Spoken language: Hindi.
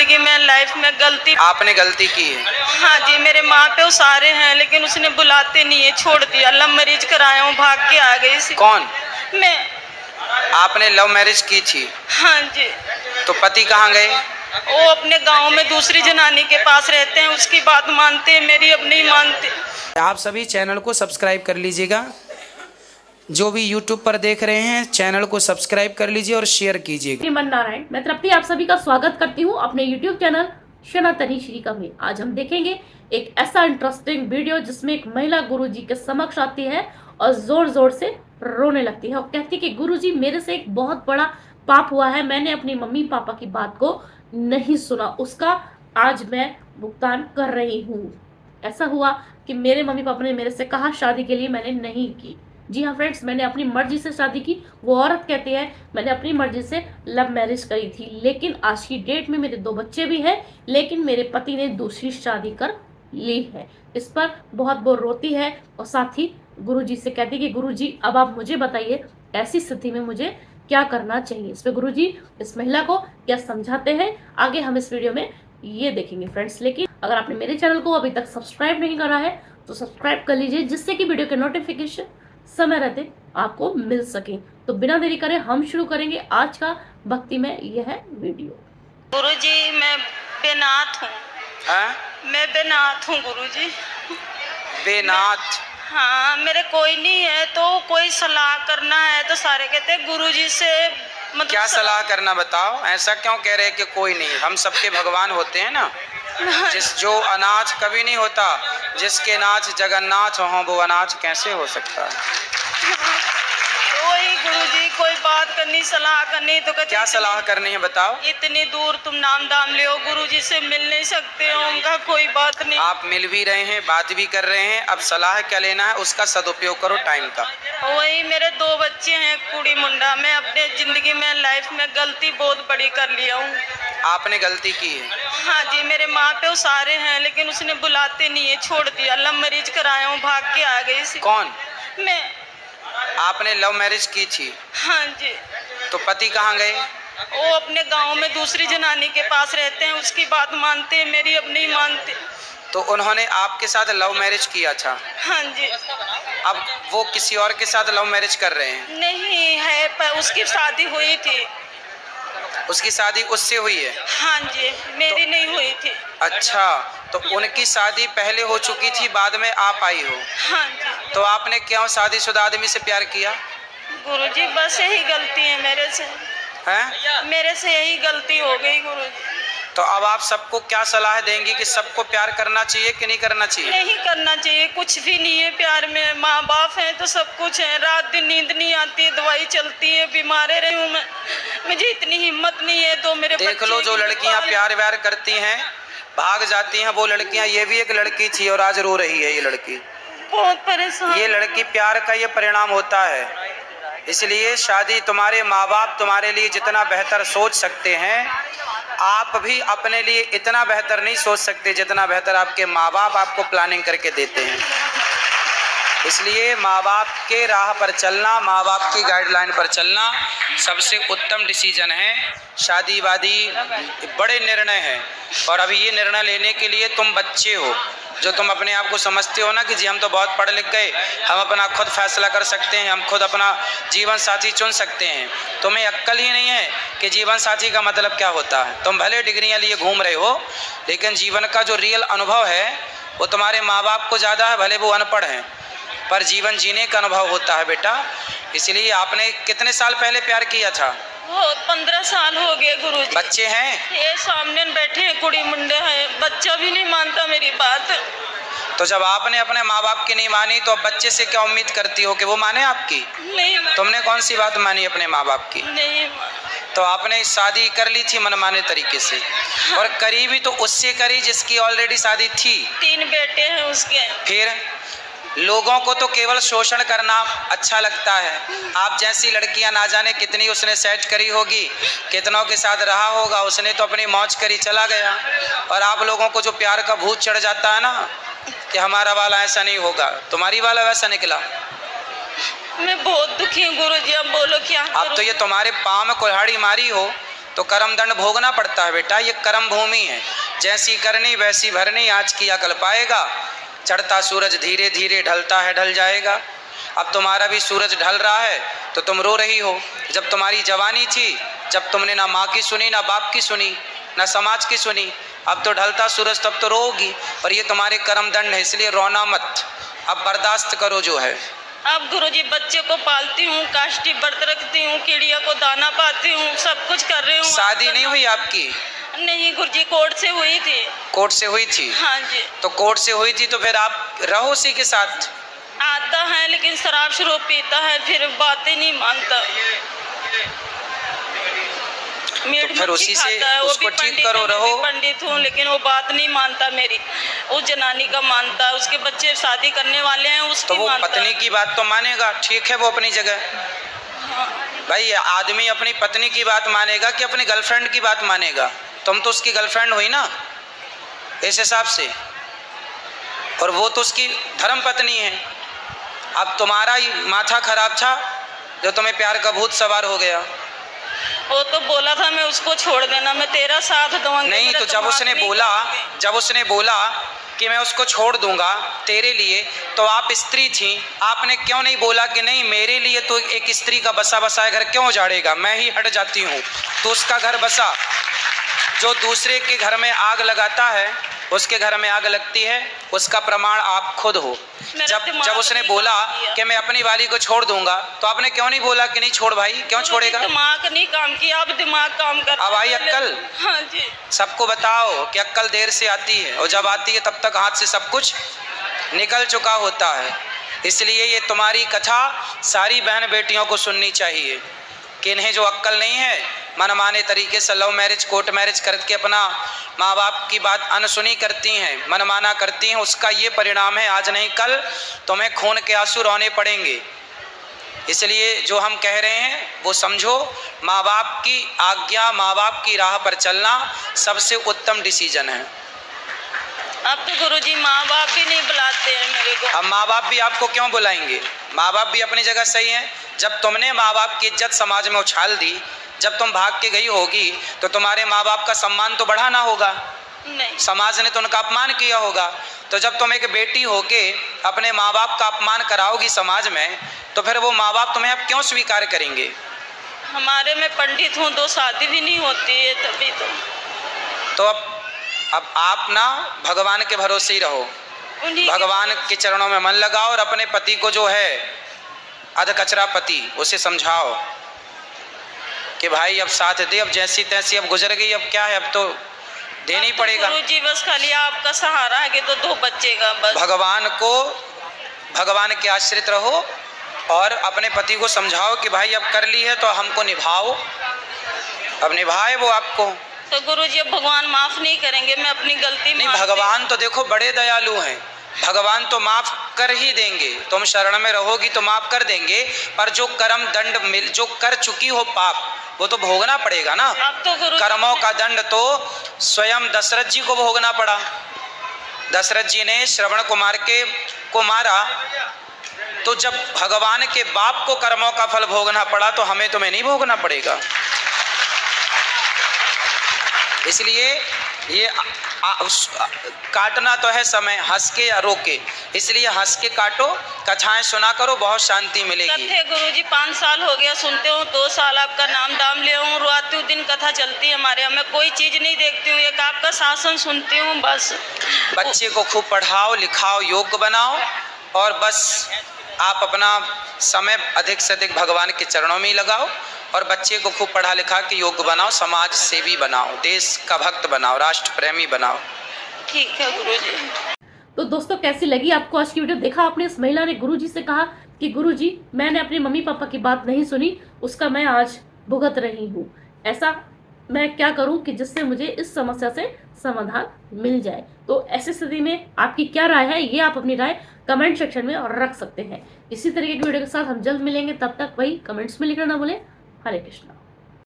जिंदगी में लाइफ में गलती आपने गलती की है। हाँ जी, मेरे माँ पे वो सारे हैं लेकिन उसने बुलाते नहीं है, छोड़ दिया। लव मैरिज कराया हूँ, भाग के आ गई सी। कौन? मैं। आपने लव मैरिज की थी? हाँ जी। तो पति कहाँ गए? वो अपने गांव में दूसरी जनानी के पास रहते हैं, उसकी बात मानते हैं, मेरी अब नहीं मानते। आप सभी चैनल को सब्सक्राइब कर लीजिएगा। जो भी यूट्यूब पर देख रहे हैं चैनल को सब्सक्राइब कर लीजिए और शेयर कीजिएगा। श्रीमन नारायण, मैं तृप्ति आप सभी का स्वागत करती हूँ अपने YouTube चैनल सनातनी श्रीका में। आज हम देखेंगे एक ऐसा इंटरेस्टिंग वीडियो जिसमें एक महिला गुरुजी के समक्ष आती है और जोर जोर से रोने लगती है और कहती है कि गुरुजी मेरे से एक बहुत बड़ा पाप हुआ है, मैंने अपनी मम्मी पापा की बात को नहीं सुना, उसका आज मैं भुगतान कर रही हूँ। ऐसा हुआ कि मेरे मम्मी पापा ने मेरे से कहा शादी के लिए, मैंने नहीं की। जी हाँ फ्रेंड्स, मैंने अपनी मर्जी से शादी की। वो औरत कहती है मैंने अपनी मर्जी से लव मैरिज करी थी, लेकिन आज की डेट में मेरे 2 बच्चे भी हैं, लेकिन मेरे पति ने दूसरी शादी कर ली है। इस पर बहुत वो रोती है और साथ ही गुरुजी से कहती है कि गुरुजी अब आप मुझे बताइए ऐसी स्थिति में मुझे क्या करना चाहिए। इस पर गुरुजी इस महिला को क्या समझाते हैं आगे हम इस वीडियो में ये देखेंगे फ्रेंड्स। लेकिन अगर आपने मेरे चैनल को अभी तक सब्सक्राइब नहीं करा है तो सब्सक्राइब कर लीजिए, जिससे कि वीडियो के नोटिफिकेशन समय रहते आपको मिल सके। तो बिना देरी करे हम शुरू करेंगे आज का भक्ति में यह वीडियो। गुरुजी मैं बेनाथ हूँ। हाँ? मैं बेनाथ हूँ गुरुजी। बेनाथ? हाँ, मेरे कोई नहीं है तो कोई सलाह करना है तो सारे कहते हैं गुरुजी से। मतलब क्या सलाह करना बताओ? ऐसा क्यों कह रहे कि कोई नहीं? हम सबके भगवान होते हैं ना। जो अनाथ कभी नहीं होता, जिसके नाथ जगन्नाथ हो वो अनाथ कैसे हो सकता है? वही गुरुजी कोई बात करनी, सलाह करनी तो कहते क्या सलाह करनी है बताओ? इतनी दूर तुम नाम दाम ले, गुरुजी से मिल नहीं सकते हो। उनका कोई बात नहीं। आप मिल भी रहे हैं, बात भी कर रहे हैं, अब सलाह क्या लेना है उसका सदुपयोग करो टाइम का। वही मेरे 2 बच्चे हैं, कुड़ी मुंडा। मैं अपने जिंदगी में लाइफ में गलती बहुत बड़ी कर लिया हूँ। आपने गलती की है? हाँ जी, मेरे माँ पे वो सारे हैं लेकिन उसने बुलाते नहीं है, छोड़ दिया। लव मैरिज कराया हूँ, भाग के आ गई सी। कौन? मैं। आपने लव मैरिज की थी? हाँ जी। तो पति कहाँ गए? वो अपने गांव में दूसरी जनानी के पास रहते हैं, उसकी बात मानते हैं, मेरी अब नहीं मानते। तो उन्होंने आपके साथ लव मैरिज किया था? हाँ जी। अब वो किसी और के साथ लव मैरिज कर रहे हैं? नहीं है, पर उसकी शादी हुई थी। उसकी शादी उससे हुई है? हाँ जी, मेरी नहीं हुई थी। अच्छा, तो उनकी शादी पहले हो चुकी थी, बाद में आप आई हो? हाँ जी। तो आपने क्यों शादीशुदा आदमी से प्यार किया? गुरुजी बस यही गलती है मेरे से। हैं? मेरे से यही गलती हो गई गुरुजी। तो अब आप सबको क्या सलाह देंगी कि सबको प्यार करना चाहिए कि नहीं करना चाहिए? नहीं करना चाहिए, कुछ भी नहीं है प्यार में। माँ बाप हैं तो सब कुछ है। रात दिन नींद नहीं आती है, दवाई चलती है, बीमारे रही हूँ मैं। मुझे इतनी हिम्मत नहीं है तो मेरे देख लो, जो लड़कियां प्यार व्यार करती हैं भाग जाती हैं वो लड़कियां, ये भी एक लड़की थी और आज रो रही है ये लड़की। बहुत परेशान। ये लड़की प्यार का ये परिणाम होता है। इसलिए शादी, तुम्हारे माँ बाप तुम्हारे लिए जितना बेहतर सोच सकते हैं, आप भी अपने लिए इतना बेहतर नहीं सोच सकते जितना बेहतर आपके माँ बाप आपको प्लानिंग करके देते हैं। इसलिए माँ बाप के राह पर चलना, माँ बाप की गाइडलाइन पर चलना सबसे उत्तम डिसीजन है। शादी वादी बड़े निर्णय हैं और अभी ये निर्णय लेने के लिए तुम बच्चे हो, जो तुम अपने आप को समझते हो ना कि जी हम तो बहुत पढ़ लिख गए, हम अपना खुद फैसला कर सकते हैं, हम खुद अपना जीवन साथी चुन सकते हैं। तुम्हें अक्ल ही नहीं है कि जीवन साथी का मतलब क्या होता है। तुम भले डिग्रियां लिए घूम रहे हो, लेकिन जीवन का जो रियल अनुभव है वो तुम्हारे माँ बाप को ज़्यादा है, भले वो अनपढ़ हैं, पर जीवन जीने का अनुभव होता है बेटा। इसलिए आपने कितने साल पहले प्यार किया था? वो 15 साल हो गए गुरुजी। बच्चे हैं? ये सामने बैठे हैं, कुड़ी मुंडे हैं, बच्चा भी नहीं मानता मेरी बात। तो जब आपने अपने माँ बाप की नहीं मानी तो अब बच्चे से क्या उम्मीद करती हो कि वो माने आपकी? नहीं। तुमने कौन सी बात मानी अपने माँ बाप की? नहीं। तो आपने शादी कर ली थी मनमाने तरीके से, और करी भी तो उससे करी जिसकी ऑलरेडी शादी थी। 3 बेटे हैं उसके। फिर लोगों को तो केवल शोषण करना अच्छा लगता है। आप जैसी लड़कियां ना जाने कितनी उसने सेट करी होगी, कितनों के साथ रहा होगा, उसने तो अपनी मौज करी चला गया। और आप लोगों को जो प्यार का भूत चढ़ जाता है ना कि हमारा वाला ऐसा नहीं होगा, तुम्हारी वाला वैसा निकला। मैं बहुत दुखी हूँ गुरुजी, अब बोलो क्या करूं? अब तो ये तुम्हारे पाँव में कुल्हाड़ी मारी हो तो कर्म दंड भोगना पड़ता है बेटा। ये कर्म भूमि है, जैसी करनी वैसी भरनी, आज किया कल पाएगा। चढ़ता सूरज धीरे धीरे ढलता है, ढल जाएगा। अब तुम्हारा भी सूरज ढल रहा है तो तुम रो रही हो। जब तुम्हारी जवानी थी, जब तुमने ना माँ की सुनी, ना बाप की सुनी, ना समाज की सुनी, अब तो ढलता सूरज, तब तो रोगी। और ये तुम्हारे कर्म दंड है, इसलिए रोना मत, अब बर्दाश्त करो जो है। अब गुरुजी बच्चे को पालती हूँ, काष्टी व्रत रखती हूँ, चिड़िया को दाना पाती हूँ, सब कुछ कर रही हूँ। शादी नहीं हुई आपकी? नहीं गुरुजी, कोर्ट से हुई थी। कोर्ट से हुई थी? हाँ जी। तो कोर्ट से हुई थी तो फिर आप रहो उसी के साथ। आता है लेकिन शराब शरोब पीता है, फिर बातें नहीं मानता। तो फिर उसी से उसको ठीक करो, रहो। पंडित हूँ लेकिन वो बात नहीं मानता मेरी, उस जनानी का मानता है। उसके बच्चे शादी करने वाले हैं, उसकी तो वो मानता। पत्नी की बात तो मानेगा, ठीक है, वो अपनी जगह। हाँ। भाई आदमी अपनी पत्नी की बात मानेगा कि अपनी गर्लफ्रेंड की बात मानेगा? तुम तो उसकी गर्लफ्रेंड हुई ना इस हिसाब से, और वो तो उसकी धर्म पत्नी है। अब तुम्हारा ही माथा खराब था जो तुम्हें प्यार का भूत सवार हो गया। वो तो बोला था मैं उसको छोड़ देना, मैं तेरा साथ दूंगी। नहीं तो जब उसने बोला कि मैं उसको छोड़ दूंगा तेरे लिए, तो आप स्त्री थी, आपने क्यों नहीं बोला कि नहीं मेरे लिए तो एक स्त्री का बसा बसाया घर क्यों उजाड़ेगा, मैं ही हट जाती हूँ। तो उसका घर बसा। जो दूसरे के घर में आग लगाता है उसके घर में आग लगती है, उसका प्रमाण आप खुद हो। जब उसने बोला कि मैं अपनी वाली को छोड़ दूंगा, तो आपने क्यों नहीं बोला कि नहीं छोड़ भाई, क्यों छोड़ेगा? दिमाग नहीं काम किया, अब दिमाग काम कर। अब आई अक्कल? हाँ जी। सबको बताओ कि अक्कल देर से आती है, और जब आती है तब तक हाथ से सब कुछ निकल चुका होता है। इसलिए ये तुम्हारी कथा सारी बहन बेटियों को सुननी चाहिए कि इन्हें जो अक्कल नहीं है, मनमाने तरीके से लव मैरिज कोर्ट मैरिज करके अपना माँ बाप की बात अनसुनी करती हैं, मनमाना करती हैं, उसका ये परिणाम है आज नहीं कल तुम्हें खून के आंसू रोने पड़ेंगे। इसलिए जो हम कह रहे हैं वो समझो, माँ बाप की आज्ञा, माँ बाप की राह पर चलना सबसे उत्तम डिसीजन है। अब तो गुरुजी माँ बाप भी नहीं बुलाते हैं मेरे को। अब माँ बाप भी आपको क्यों बुलाएंगे? माँ बाप भी अपनी जगह सही है। जब तुमने माँ बाप की इज्जत समाज में उछाल दी, जब तुम भाग के गई होगी, तो तुम्हारे माँ बाप का सम्मान तो बढ़ा ना होगा? नहीं, समाज ने तो उनका अपमान किया होगा। तो जब तुम एक बेटी होके अपने माँ बाप का अपमान कराओगी समाज में, तो फिर वो माँ बाप तुम्हें अब क्यों स्वीकार करेंगे? हमारे में पंडित हूँ, 2 शादी भी नहीं होती है तभी तो अब आप ना भगवान के भरोसे ही रहो, भगवान के चरणों में मन लगाओ, और अपने पति को जो है अधकचरा पति, उसे समझाओ कि भाई अब साथ दे, अब जैसी तैसी अब गुजर गई, अब क्या है, अब तो देना ही पड़ेगा। गुरुजी बस खाली आपका सहारा है कि तो 2 बच्चे का बस। भगवान के आश्रित रहो, और अपने पति को समझाओ कि भाई अब कर ली है तो हमको निभाओ, अब निभाए वो आपको। तो गुरुजी अब भगवान माफ नहीं करेंगे? मैं अपनी गलती नहीं, भगवान तो देखो बड़े दयालु हैं, भगवान तो माफ कर ही देंगे। तुम शरण में रहोगी तो माफ कर देंगे, पर जो कर्म दंड जो कर चुकी हो पाप, वो तो भोगना पड़ेगा ना। अब तो कर्मों का दंड तो स्वयं दशरथ जी को भोगना पड़ा। दशरथ जी ने श्रवण कुमार को मारा, तो जब भगवान के बाप को कर्मों का फल भोगना पड़ा, तो हमें तुम्हें नहीं भोगना पड़ेगा। इसलिए ये काटना तो है समय, हंस के या रो के, इसलिए हंस के काटो, कथाएं सुना करो, बहुत शांति मिलेगी। कथे गुरुजी 5 साल हो गया सुनते हूँ, 2 साल आपका नाम दाम ले हूँ, रात दिन कथा चलती है हमारे यहाँ। मैं कोई चीज़ नहीं देखती हूँ, एक आपका शासन सुनती हूँ बस। बच्चे को खूब पढ़ाओ लिखाओ, योग्य बनाओ, और बस आप अपना समय अधिक से अधिक भगवान के चरणों में ही लगाओ, और बच्चे को खूब पढ़ा लिखा के योग्य बनाओ, समाज सेवी बनाओ, देश का भक्त बनाओ, राष्ट्र प्रेमी बनाओ। ठीक है गुरुजी। तो दोस्तों कैसी लगी आपको आज की वीडियो? देखा आपने, इस महिला ने गुरुजी से कहा कि गुरुजी मैंने अपने मम्मी पापा की बात नहीं सुनी, उसका मैं आज भुगत रही हूँ। ऐसा मैं क्या करूं कि जिससे मुझे इस समस्या से समाधान मिल जाए। तो ऐसी स्थिति में आपकी क्या राय है, ये आप अपनी राय कमेंट सेक्शन में और रख सकते हैं। इसी तरीके की वीडियो के साथ हम जल्द मिलेंगे, तब तक वही कमेंट्स में लिखना ना भूलें। हरे कृष्णा।